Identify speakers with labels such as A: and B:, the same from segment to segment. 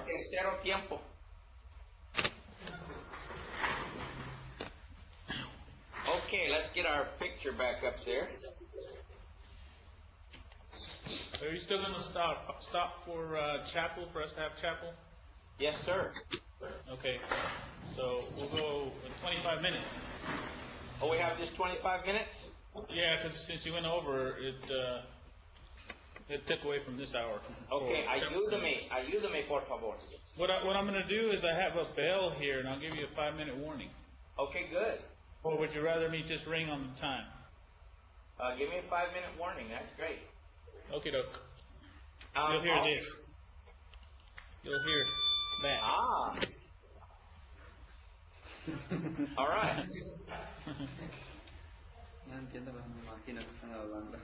A: el tercero tiempo. Okay, let's get our picture back up there.
B: Are you still going to stop for chapel, for us to have chapel?
A: Yes, sir.
B: Okay, so we'll go in 25 minutes.
A: Oh, we have just 25 minutes?
B: Yeah, because since you went over, it took away from this hour.
A: Okay, ayúdame, por favor.
B: What I'm going to do is I have a bell here, and I'll give you a 5-minute warning.
A: Okay, good.
B: Or would you rather me just ring on the time?
A: Give me a 5-minute warning. That's great.
B: Okie doke. You'll hear this. You'll hear that.
A: Ah. All right.
C: No entiendo, pero me imagino que están hablando.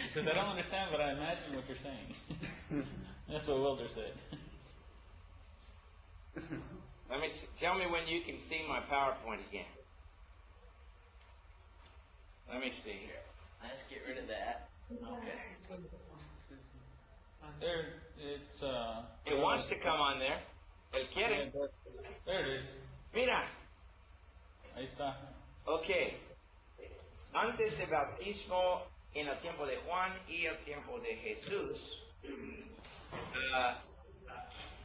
B: Because I don't understand, but I imagine what you're saying. That's what Wilder said.
A: Tell me when you can see my PowerPoint again. Let me see here.
C: Let's get rid of that.
A: Okay.
B: There, it's
A: It wants to come on there. El quiere.
B: There it is.
A: Mira.
B: Ahí está.
A: Okay. Antes del bautismo, en el tiempo de Juan y el tiempo de Jesús,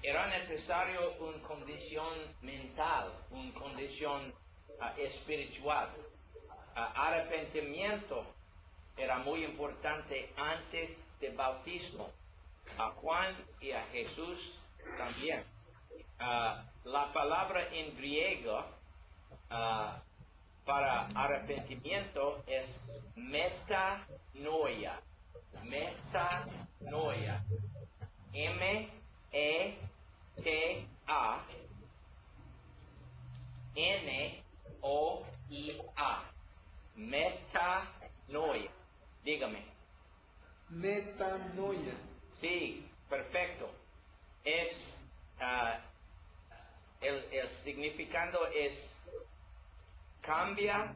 A: era necesario una condición mental, una condición espiritual. Arrepentimiento era muy importante antes del bautismo. A Juan y a Jesús también. La palabra en griego para arrepentimiento es metanoia. Metanoia. M-E-T-A-N-O-I-A. Metanoia. Dígame.
D: Metanoia.
A: Sí, perfecto. Es el significado es cambia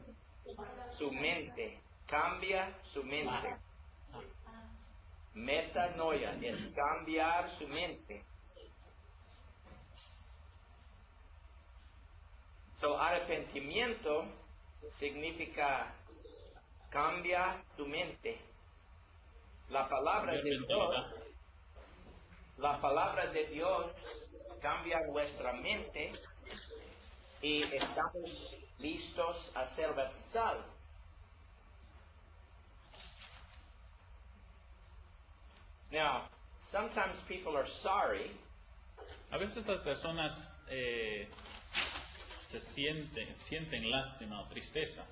A: su mente. Cambia su mente. Metanoia es cambiar su mente. So, arrepentimiento significa cambia su mente. La palabra de Dios cambia nuestra mente y estamos listos a ser bautizados. Now, sometimes people are sorry.
B: A veces las personas se sienten lástima o tristeza.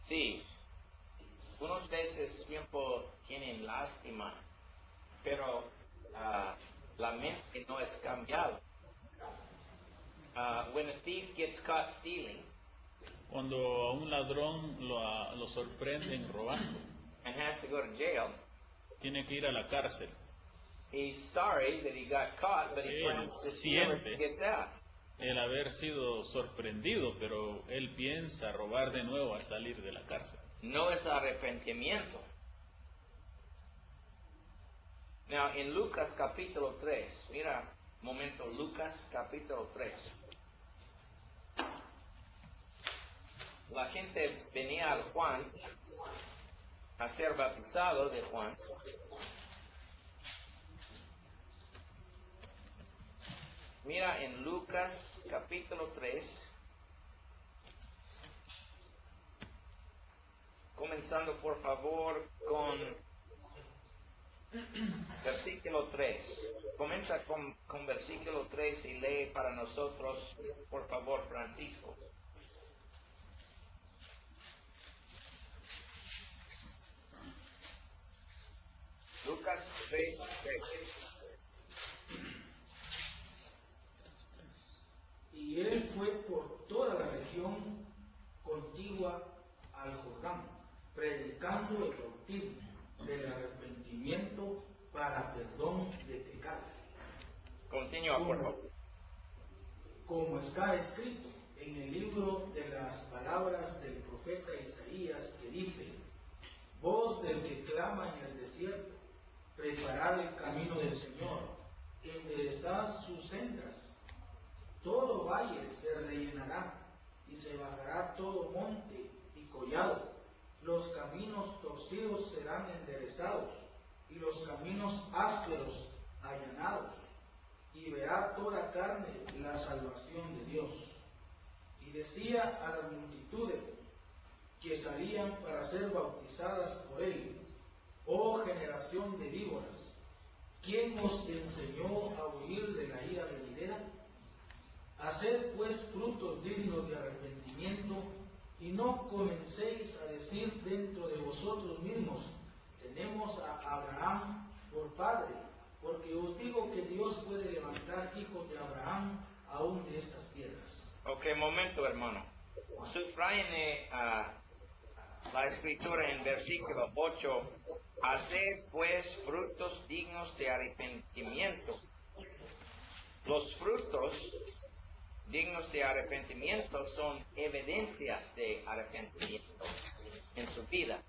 A: Sí, unos veces tiempo tienen lástima, pero la mente no es cambiada. When a thief gets caught stealing,
B: Cuando a un ladrón lo sorprenden robando,
A: and has to go to jail,
B: tiene que ir a la cárcel.
A: he's sorry that he got caught, but he plans to steal if he gets out.
B: El haber sido sorprendido, pero él piensa robar de nuevo al salir de la cárcel.
A: No es arrepentimiento. Now, in Lucas capítulo 3, mira, momento, Lucas capítulo 3. La gente venía al Juan a ser bautizado de Juan. Mira en Lucas capítulo 3, comenzando por favor con versículo 3. Comienza con versículo 3 y lee para nosotros, por favor, Francisco. Lucas 3.
D: Y él fue por toda la región contigua al Jordán, predicando el bautismo del arrepentimiento para perdón de pecados.
A: Continúa, por favor.
D: Como está escrito en el libro de las palabras del profeta Isaías, que dice: voz del que clama en el desierto, preparad el camino del Señor, enderezad sus sendas. Todo valle se rellenará y se bajará todo monte y collado. Los caminos torcidos serán enderezados y los caminos ásperos allanados. Y verá toda carne la salvación de Dios. Y decía a las multitudes que salían para ser bautizadas por él: oh generación de víboras, ¿quién os enseñó a huir de la ira venidera? Haced pues frutos dignos de arrepentimiento, y no comencéis a decir dentro de vosotros mismos: tenemos a Abraham por padre, porque os digo que Dios puede levantar hijos de Abraham aún de estas piedras.
A: Ok, momento, hermano. Subrayen la escritura en versículo 8. Haced pues frutos dignos de arrepentimiento. Los frutos dignos de arrepentimiento son evidencias de arrepentimiento en su vida.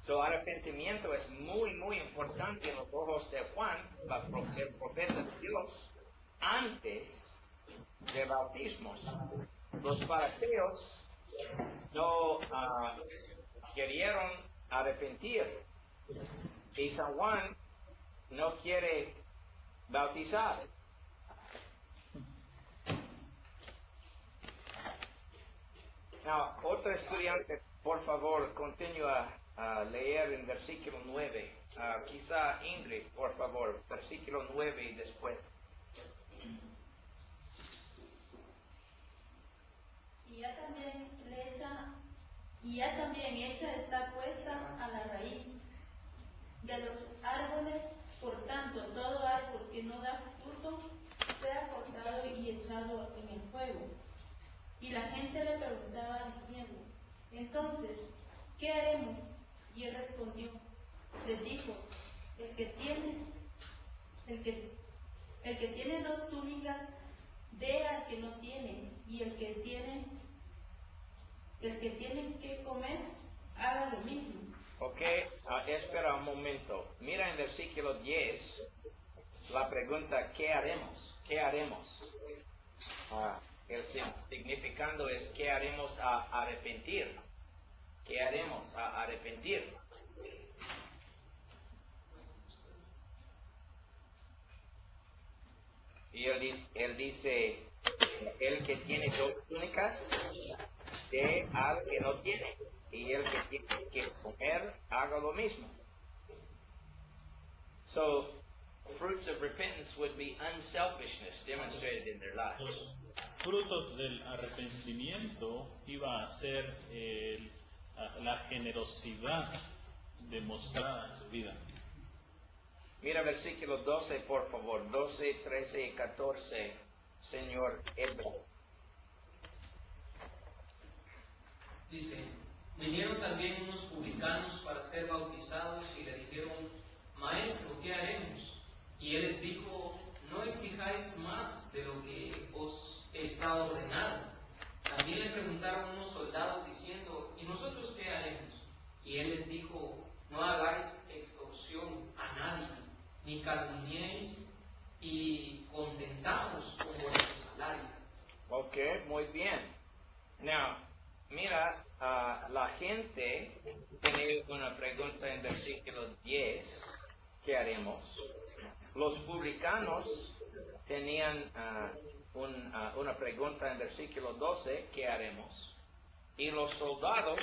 A: Su arrepentimiento es muy, muy importante en los ojos de Juan, el profeta de Dios, antes de bautismos. Los fariseos no querían arrepentir, y San Juan no quiere bautizar. Now, otro estudiante, por favor, continúa a leer en versículo 9. Quizá Ingrid, por favor, versículo 9 y después.
E: Y ya también hecha está puesta a la raíz de los árboles. Por tanto, todo árbol que no da fruto sea cortado y echado en el fuego. Y la gente le preguntaba diciendo: entonces, ¿qué haremos? Y él respondió, les dijo: el que tiene 2 túnicas, dé al que no tiene, y el que tiene que comer, haga lo mismo.
A: Ok, espera un momento. Mira en versículo 10 la pregunta: ¿qué haremos? ¿Qué haremos? El significando es: ¿qué haremos a arrepentir? ¿Qué haremos a arrepentir? Y él dice: el que tiene 2 túnicas, dé al que no tiene, y el que tiene que comer, haga lo mismo. So, fruits of repentance would be unselfishness demonstrated in their lives.
B: Los frutos del arrepentimiento iba a ser la generosidad demostrada en su vida.
A: Mira versículo 12, por favor. 12, 13 y 14, señor Edras.
F: Dice: vinieron también unos publicanos para ser bautizados y le dijeron: Maestro, ¿qué haremos? Y él les dijo: no exijáis más de lo que os está ordenado. También le preguntaron unos soldados diciendo: ¿y nosotros qué haremos? Y él les dijo: no hagáis extorsión a nadie, ni calumniéis, y contentaos con vuestro salario.
A: Ok, muy bien. Now, mira, la gente tiene una pregunta en versículo 10, ¿qué haremos? Los publicanos tenían una pregunta en versículo 12, ¿qué haremos? Y los soldados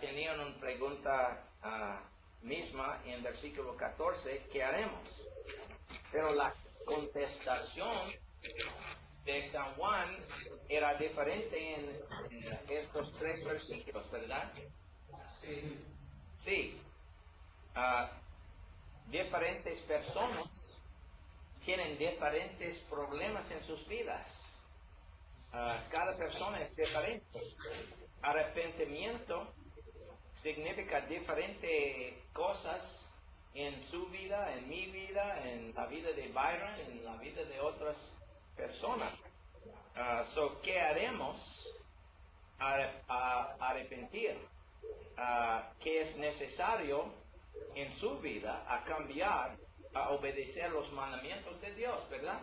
A: tenían una pregunta misma en versículo 14, ¿qué haremos? Pero la contestación de San Juan era diferente en estos 3 versículos, ¿verdad?
F: Sí.
A: Sí. Diferentes personas tienen diferentes problemas en sus vidas. Cada persona es diferente. Arrepentimiento significa diferentes cosas en su vida, en mi vida, en la vida de Byron, en la vida de otras personas. ¿Qué haremos? Arrepentir. ¿Qué es necesario en su vida a cambiar, a obedecer los mandamientos de Dios, ¿verdad?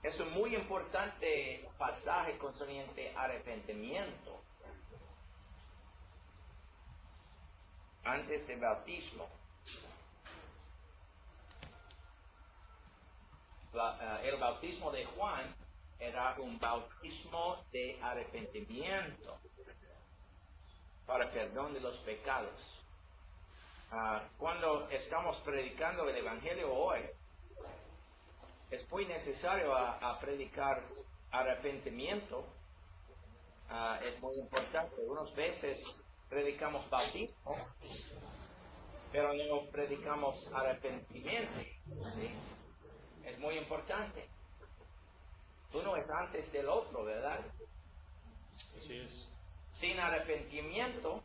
A: Es un muy importante pasaje concerniente arrepentimiento antes del bautismo. El bautismo de Juan era un bautismo de arrepentimiento para perdón de los pecados. Cuando estamos predicando el Evangelio hoy, es muy necesario a predicar arrepentimiento. Es muy importante. Unas veces predicamos bautismo, pero no predicamos arrepentimiento. ¿Sí? Es muy importante. Uno es antes del otro, ¿verdad?
B: Así es.
A: Sin arrepentimiento,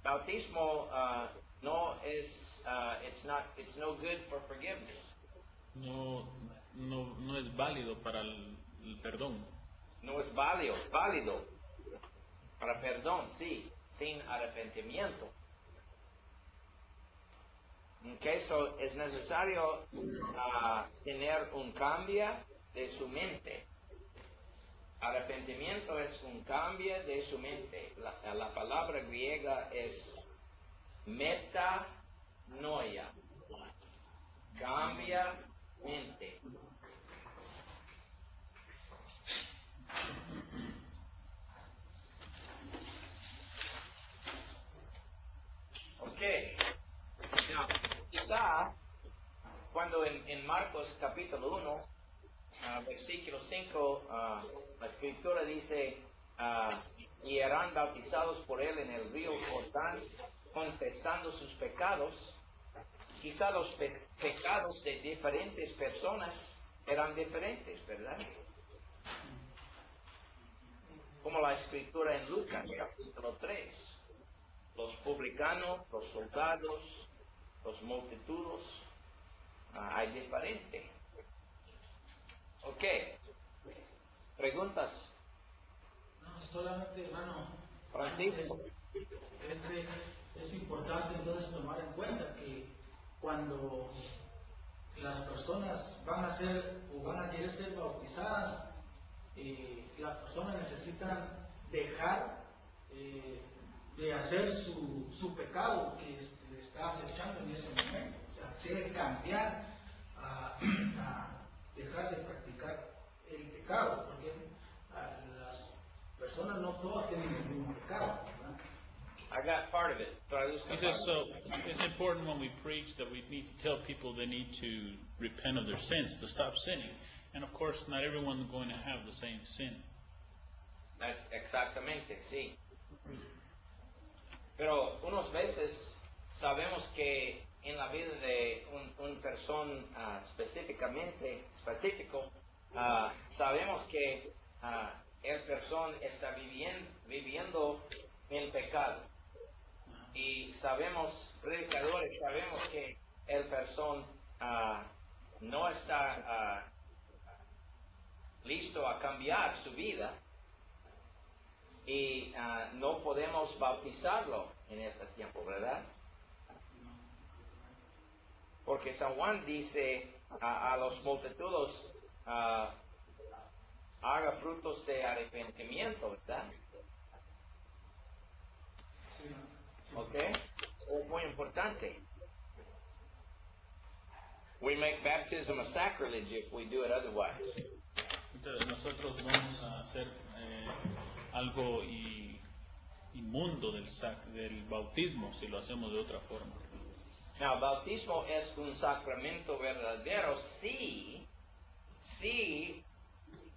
A: bautismo no es, it's no good for forgiveness.
B: No es válido para el perdón.
A: No es válido para perdón, sí, sin arrepentimiento. Okay, so es necesario tener un cambio de su mente. Arrepentimiento es un cambio de su mente. La palabra griega es metanoia. Cambia mente. Ok. Now, quizá cuando en Marcos capítulo 1, versículo 5, la escritura dice, y eran bautizados por él en el río Jordán, confesando sus pecados. Quizá los pecados de diferentes personas eran diferentes, ¿verdad? Como la escritura en Lucas capítulo 3. Los publicanos, los soldados, los multitudes, hay diferente. Ok. ¿Preguntas?
D: No, solamente, hermano,
A: Francisco.
D: es importante entonces tomar en cuenta que cuando las personas van a ser o van a querer ser bautizadas, las personas necesitan dejar de hacer su pecado que le está acechando en ese momento. O sea, quiere cambiar a dejar de practicar el pecado, porque las personas no todas tienen el mismo pecado, ¿verdad?
A: I got part of it.
B: He says, so it's important when we preach that we need to tell people they need to repent of their sins, to stop sinning. And of course, not everyone is going to have the same sin.
A: That's exactamente, sí. Pero unas veces sabemos que en la vida de un persona específico, sabemos que el persona está viviendo en pecado. Y sabemos, predicadores, sabemos que el persona no está listo a cambiar su vida y no podemos bautizarlo en este tiempo, ¿verdad? Porque San Juan dice a los multitudes, haga frutos de arrepentimiento, ¿verdad? ¿Ok? Es muy importante. We make baptism a sacrilege if we do it otherwise.
B: Entonces, nosotros vamos a hacer algo inmundo del bautismo si lo hacemos de otra forma.
A: Now, bautismo es un sacramento verdadero si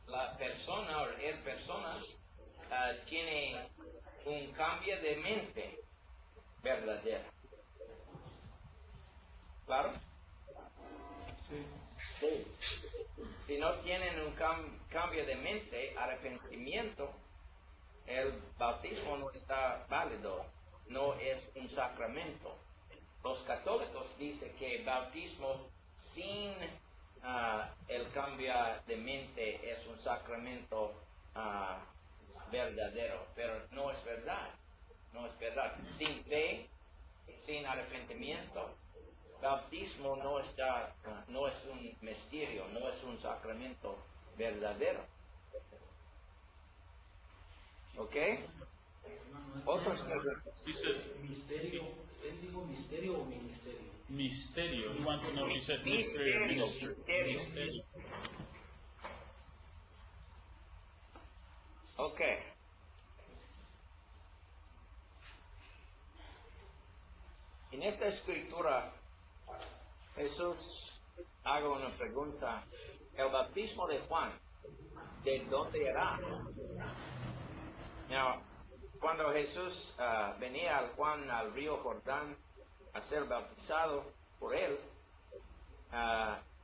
A: la persona o el persona tiene un cambio de mente verdadero. ¿Claro?
D: Sí.
A: Sí. Si no tienen un cambio de mente, arrepentimiento, el bautismo no está válido, no es un sacramento. Los católicos dicen que el bautismo sin el cambio de mente es un sacramento verdadero, pero no es verdad. No es verdad. Sin fe, sin arrepentimiento, bautismo no es un misterio, no es un sacramento verdadero. ¿Ok? Otros
B: Dice
D: Misterio, él dijo misterio o ministerio.
B: misterio. You want to know if he said mystery or
A: Misterio,
B: ministry?
A: misterio. Ok. En esta escritura, Jesús haga una pregunta. El bautismo de Juan, ¿de dónde era? Now, cuando Jesús venía al río Jordán a ser bautizado por él,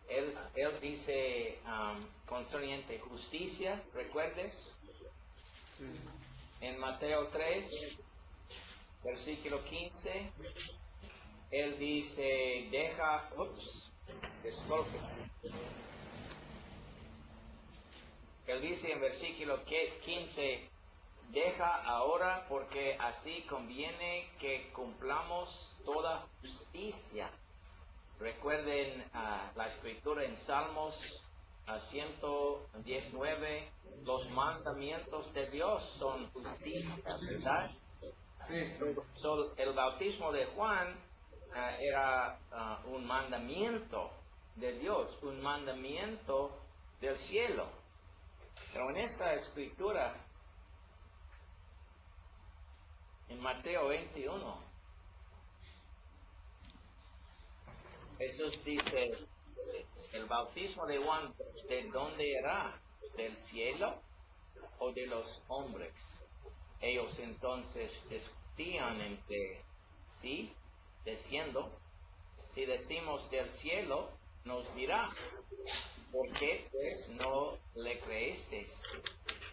A: él dice concerniente justicia, ¿recuerdes? En Mateo 3, versículo 15, él dice, disculpe. Él dice en versículo 15, deja ahora porque así conviene que cumplamos toda justicia. Recuerden la escritura en Salmos 119, los mandamientos de Dios son justicia, ¿verdad?
G: Sí.
A: El bautismo de Juan era un mandamiento de Dios, un mandamiento del cielo. Pero en esta escritura, en Mateo 21, Jesús dice, el bautismo de Juan, ¿de dónde era? ¿Del cielo o de los hombres? Ellos entonces discutían entre sí, diciendo, si decimos del cielo, nos dirá, ¿por qué pues no le creísteis?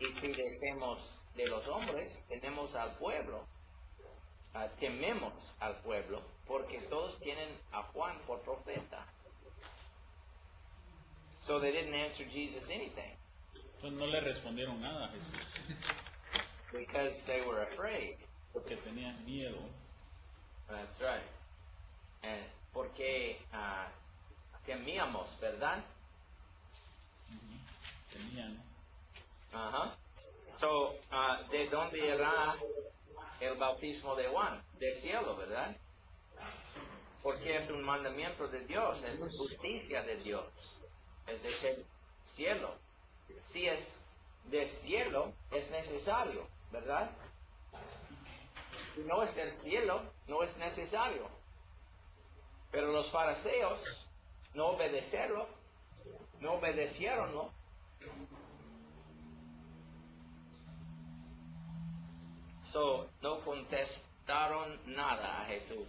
A: Y si decimos de los hombres, tenemos al pueblo, tememos al pueblo, porque todos tienen a Juan por profeta. So they didn't answer Jesus anything,
B: Entonces no le respondieron nada a Jesús,
A: because they were afraid.
B: porque tenían miedo.
A: That's right. Porque temíamos, ¿verdad?
B: Tenían.
A: Ajá. So, ¿de dónde era el bautismo de Juan? Del cielo, ¿verdad? Porque es un mandamiento de Dios, es justicia de Dios, es del cielo. Si es del cielo, es necesario, ¿verdad? Si no es del cielo, no es necesario. Pero los fariseos no obedecieron, ¿no? So, no contestaron nada a Jesús.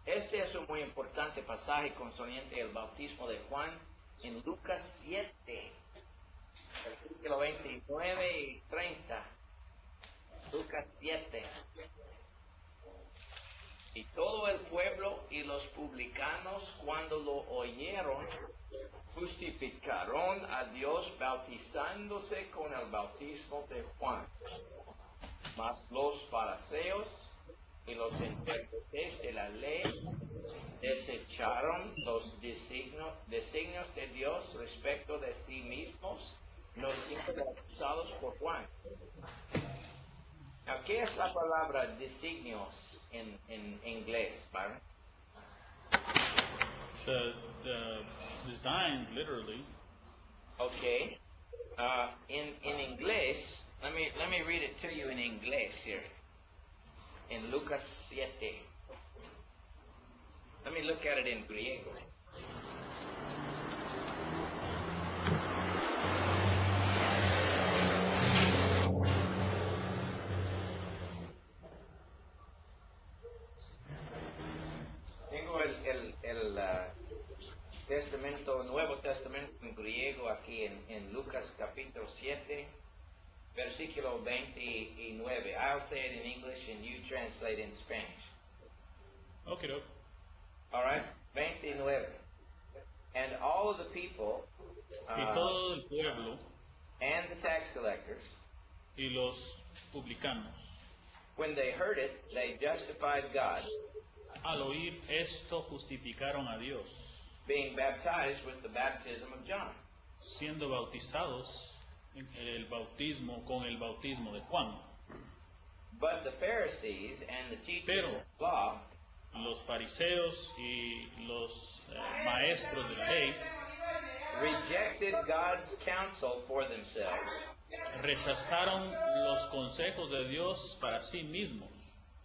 A: Este es un muy importante pasaje concerniente al bautismo de Juan en Lucas 7, versículo 29 y 30. Lucas 7. Y todo el pueblo y los publicanos, cuando lo oyeron, justificaron a Dios bautizándose con el bautismo de Juan. Mas los fariseos y los intérpretes de la ley desecharon los designios de Dios respecto de sí mismos, no siendo bautizados por Juan. ¿Qué es la palabra designios en inglés, Byron?
B: The designs, literally.
A: Okay. In English, let me read it to you in English here. In Lucas 7. Let me look at it in griego. Tengo el Nuevo Testamento en griego aquí en Lucas capítulo 7, versículo 29. I'll say it in English and you translate in Spanish.
B: Okay, doke.
A: All right, 29. And all of the people
B: Y todo el pueblo
A: and the tax collectors,
B: y los publicanos,
A: when they heard it, they justified God,
B: al oír esto, justificaron a Dios,
A: being baptized with the baptism of John.
B: siendo bautizados en el bautismo con el bautismo de Juan.
A: But the Pharisees and the teachers
B: Pero
A: of law
B: los fariseos y los maestros de la ley
A: rejected God's counsel for themselves,
B: rechazaron los consejos de Dios para sí mismos.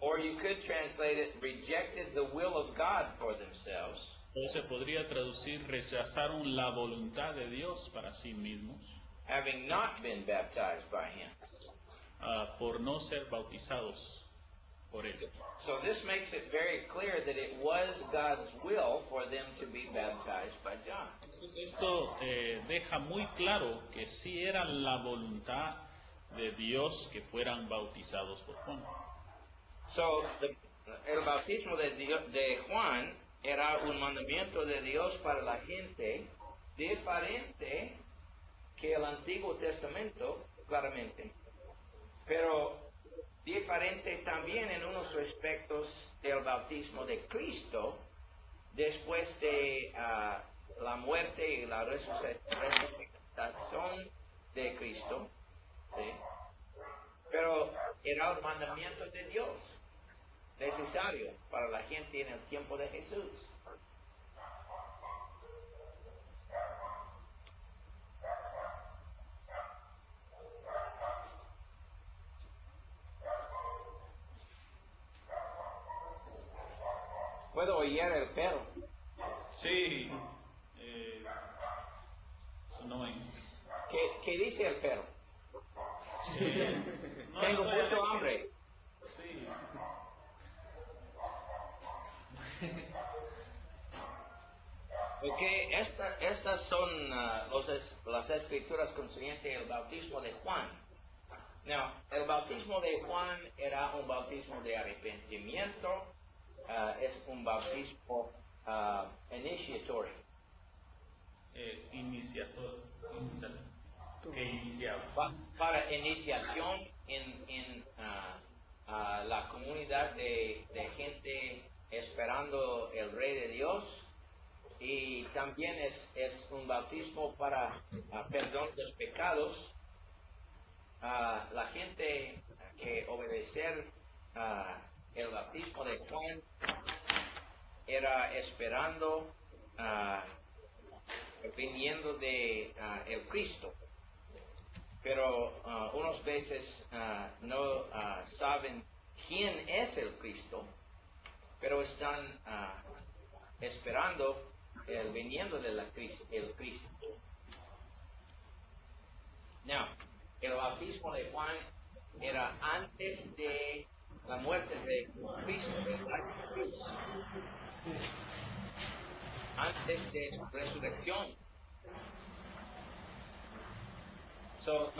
A: or you could translate it, rejected the will of God for themselves,
B: O se podría traducir, rechazaron la voluntad de Dios para sí mismos,
A: having not been baptized by Him.
B: por no ser bautizados por Él.
A: So this makes it very clear that it was God's will for them to be baptized by John.
B: Entonces esto deja muy claro que sí era la voluntad de Dios que fueran bautizados por Juan.
A: So el bautismo de Juan era un mandamiento de Dios para la gente diferente que el Antiguo Testamento, claramente, pero diferente también en unos aspectos del bautismo de Cristo después de la muerte y la resucitación de Cristo, ¿sí? Pero era un mandamiento de Dios necesario para la gente en el tiempo de Jesús. Puedo oír el perro.
B: Sí. No,
A: ¿Qué dice el perro?
B: no
A: Tengo
B: estoy
A: mucho
B: aquí.
A: hambre.
B: Sí.
A: Ok, estas son las escrituras concernientes al bautismo de Juan. Now, el bautismo de Juan era un bautismo de arrepentimiento, es un bautismo initiatory.
B: Que iniciaba.
A: Para iniciación en la comunidad de gente esperando el Rey de Dios, y también es un bautismo para perdón de los pecados. La gente que obedecer el bautismo de Juan era esperando viniendo de el Cristo, pero unas veces no saben quién es el Cristo, pero están esperando el viniendo de el Cristo. Now, el bautismo de Juan era antes de la muerte de Cristo, de la cruz, antes de su resurrección. So,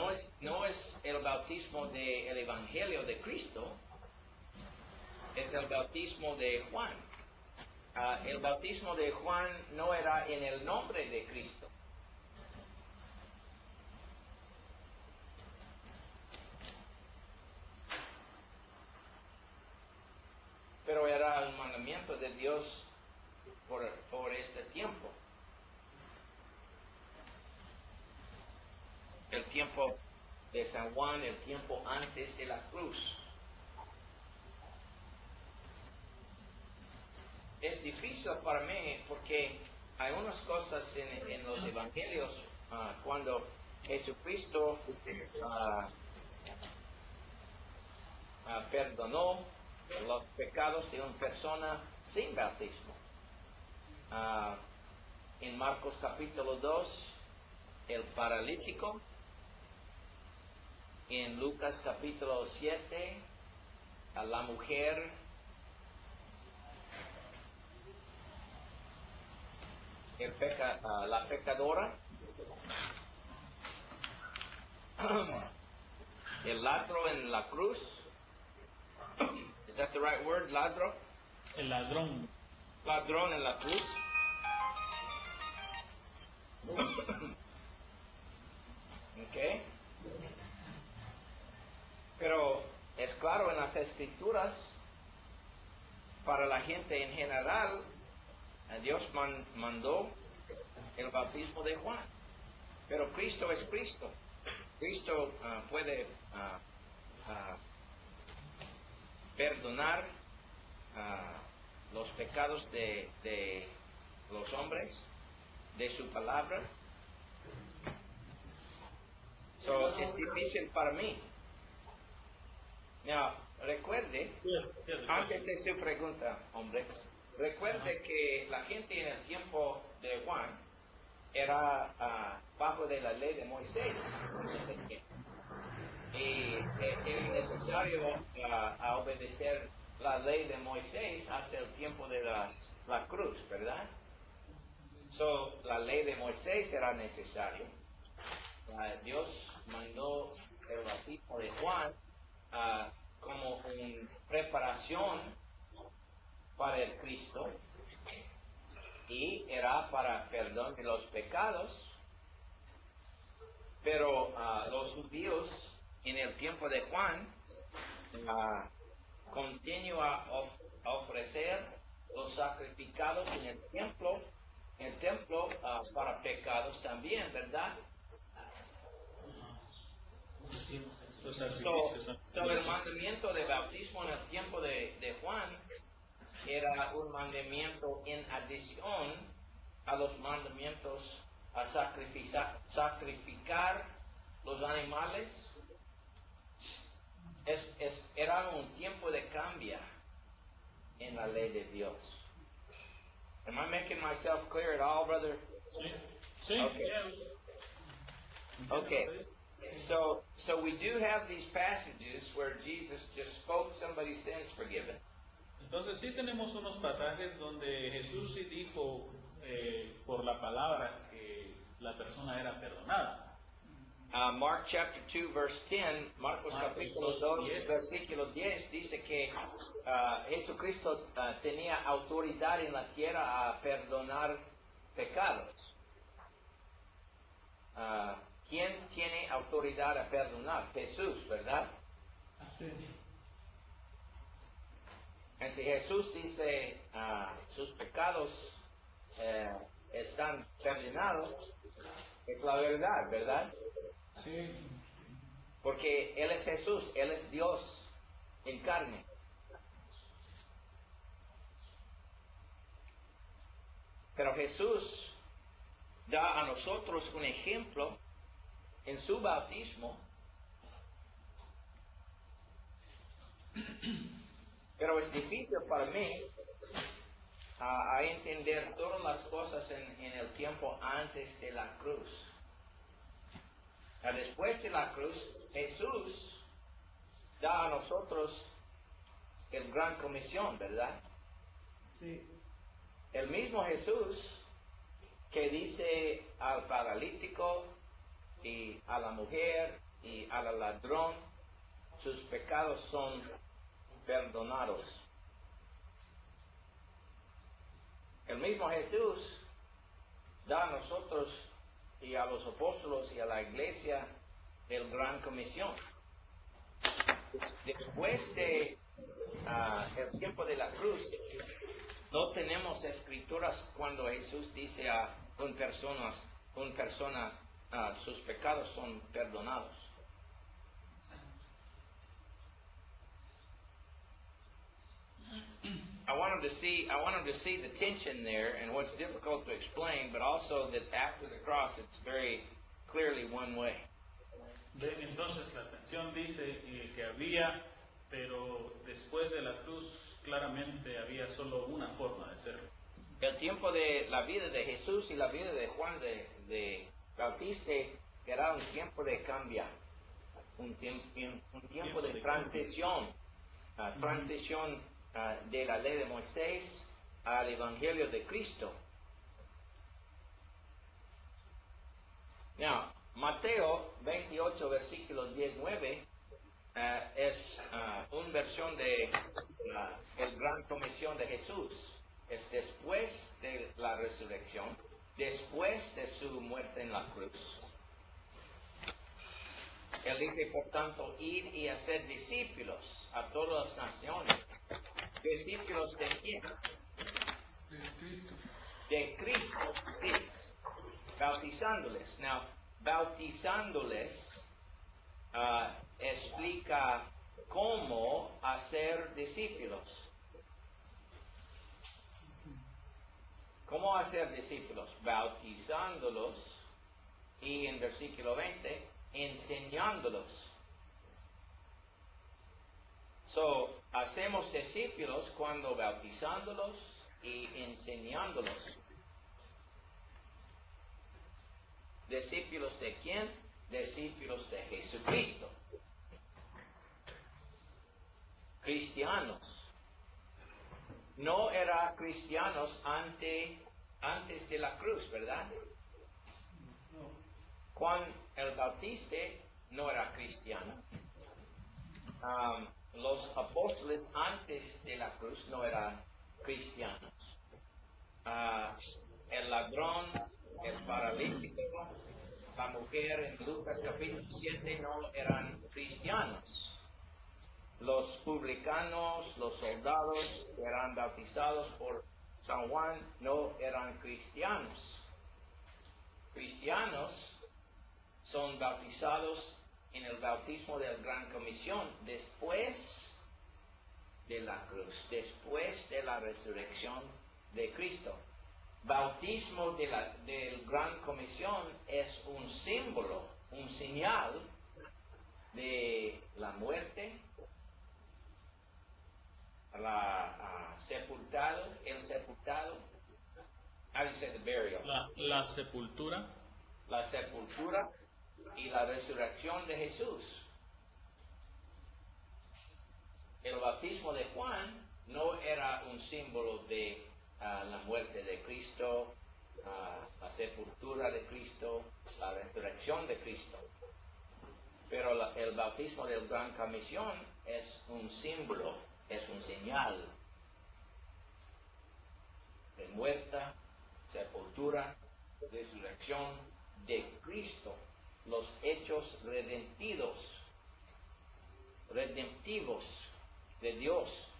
A: no es el bautismo del Evangelio de Cristo, es el bautismo de Juan. El bautismo de Juan no era en el nombre de Cristo. Pero era un mandamiento de Dios por este tiempo. El tiempo de San Juan, el tiempo antes de la cruz. Es difícil para mí porque hay unas cosas en los evangelios cuando Jesucristo perdonó los pecados de una persona sin bautismo. En Marcos capítulo 2, el paralítico. En Lucas capítulo 7, a la mujer la pecadora, el ladro en la cruz. Is that the right word, ladro?
B: El ladrón.
A: Ladrón en la cruz. ¿Ok? Pero es claro en las Escrituras, para la gente en general, Dios mandó el bautismo de Juan. Pero Cristo es Cristo. Cristo puede perdonar los pecados de los hombres, de su palabra. So, es difícil para mí. Now, recuerde, antes de su pregunta, hombre, recuerde que la gente en el tiempo de Juan era bajo de la ley de Moisés en ese tiempo. Y era necesario obedecer la ley de Moisés hasta el tiempo de la cruz, ¿verdad? So, la ley de Moisés era necesario. Dios mandó el bautismo de Juan como una preparación para el Cristo, y era para perdón de los pecados. Pero los judíos en el tiempo de Juan continúan a ofrecer los sacrificados en el templo para pecados también, ¿verdad? So el mandamiento de bautismo en el tiempo de Juan era un mandamiento en adición a los mandamientos a sacrificar los animales. Era un tiempo de cambio en la ley de Dios. Am I making myself clear at all, brother?
B: Sí.
A: Okay. Okay. So we do have these passages where Jesus just spoke somebody's sins forgiven.
B: Entonces sí tenemos unos pasajes donde Jesús sí dijo por la palabra que la persona era perdonada.
A: Mark chapter 2 verse 10, Marcos capítulo 2 versículo 10 dice que Jesucristo tenía autoridad en la tierra a perdonar pecados. ¿Quién tiene autoridad a perdonar? Jesús, ¿verdad?
B: Sí.
A: Y si Jesús dice sus pecados están perdonados, es la verdad, ¿verdad?
B: Sí.
A: Porque Él es Jesús, Él es Dios en carne. Pero Jesús da a nosotros un ejemplo en su bautismo. Pero es difícil para mí a entender todas las cosas en el tiempo antes de la cruz. Después de la cruz, Jesús da a nosotros el gran comisión, ¿verdad?
B: Sí.
A: El mismo Jesús que dice al paralítico y a la mujer y al ladrón, sus pecados son perdonados. El mismo Jesús da a nosotros y a los apóstoles y a la iglesia el gran comisión. Después de el tiempo de la cruz, no tenemos escrituras cuando Jesús dice a una persona sus pecados son perdonados. I want them to see the tension there and what's difficult to explain, but also that after the cross it's very clearly one way.
B: Ven, entonces la tensión dice que había, pero después de la cruz claramente había solo una forma de ser.
A: El tiempo de la vida de Jesús y la vida de Juan de Bautista era un tiempo de cambiar, un tiempo de transición, transición de la ley de Moisés al Evangelio de Cristo. Now, Mateo 28, versículo 19, es una versión de el gran comisión de Jesús. Es después de la resurrección. después de su muerte en la cruz. Él dice, por tanto, ir y hacer discípulos a todas las naciones. ¿Discípulos de quién? De Cristo, sí. Bautizándoles. Now, bautizándoles explica cómo hacer discípulos. ¿Cómo hacer discípulos? Bautizándolos y en versículo 20, enseñándolos. So, hacemos discípulos cuando bautizándolos y enseñándolos. ¿Discípulos de quién? Discípulos de Jesucristo. Cristianos. No eran cristianos antes de la cruz, ¿verdad? Juan el Bautista no era cristiano. Los apóstoles antes de la cruz no eran cristianos. El ladrón, el paralítico, la mujer en Lucas capítulo 7 no eran cristianos. Los publicanos, los soldados que eran bautizados por San Juan no eran cristianos. Cristianos son bautizados en el bautismo de la Gran Comisión después de la cruz, después de la resurrección de Cristo. Bautismo de la Gran Comisión es un símbolo, un señal de la muerte, el sepultado, how do you say the burial?
B: La sepultura.
A: La sepultura y la resurrección de Jesús. El bautismo de Juan no era un símbolo de la muerte de Cristo, la sepultura de Cristo, la resurrección de Cristo. Pero el bautismo de la Gran Comisión es un símbolo, es un señal de muerte, sepultura, resurrección de Cristo, los hechos redemptivos de Dios.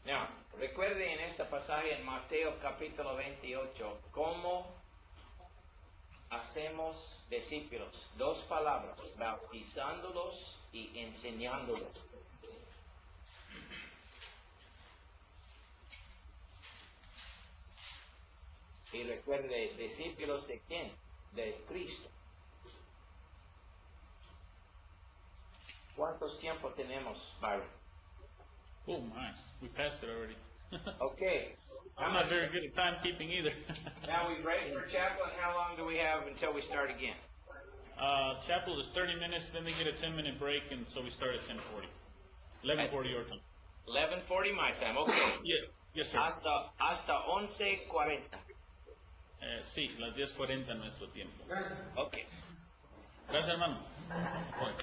A: Now, recuerde en este pasaje en Mateo capítulo 28, cómo hacemos discípulos. Dos palabras, bautizándolos y enseñándolos. Y recuerde, discípulos de quién? De Cristo. ¿Cuántos tiempos tenemos, Byron?
B: Oh my, we passed it already.
A: Okay.
B: I'm not very good at timekeeping either.
A: Now we break for chapel, and how long do we have until we start again?
B: Chapel is 30 minutes, then they get a 10-minute break, and so we start at 10:40. 11:40 your time.
A: 11:40 my time, okay.
B: Yeah, yes sir.
A: Hasta 11:40.
B: Sí, las 10:40 nuestro tiempo.
A: Okay.
B: Gracias hermano. Bueno.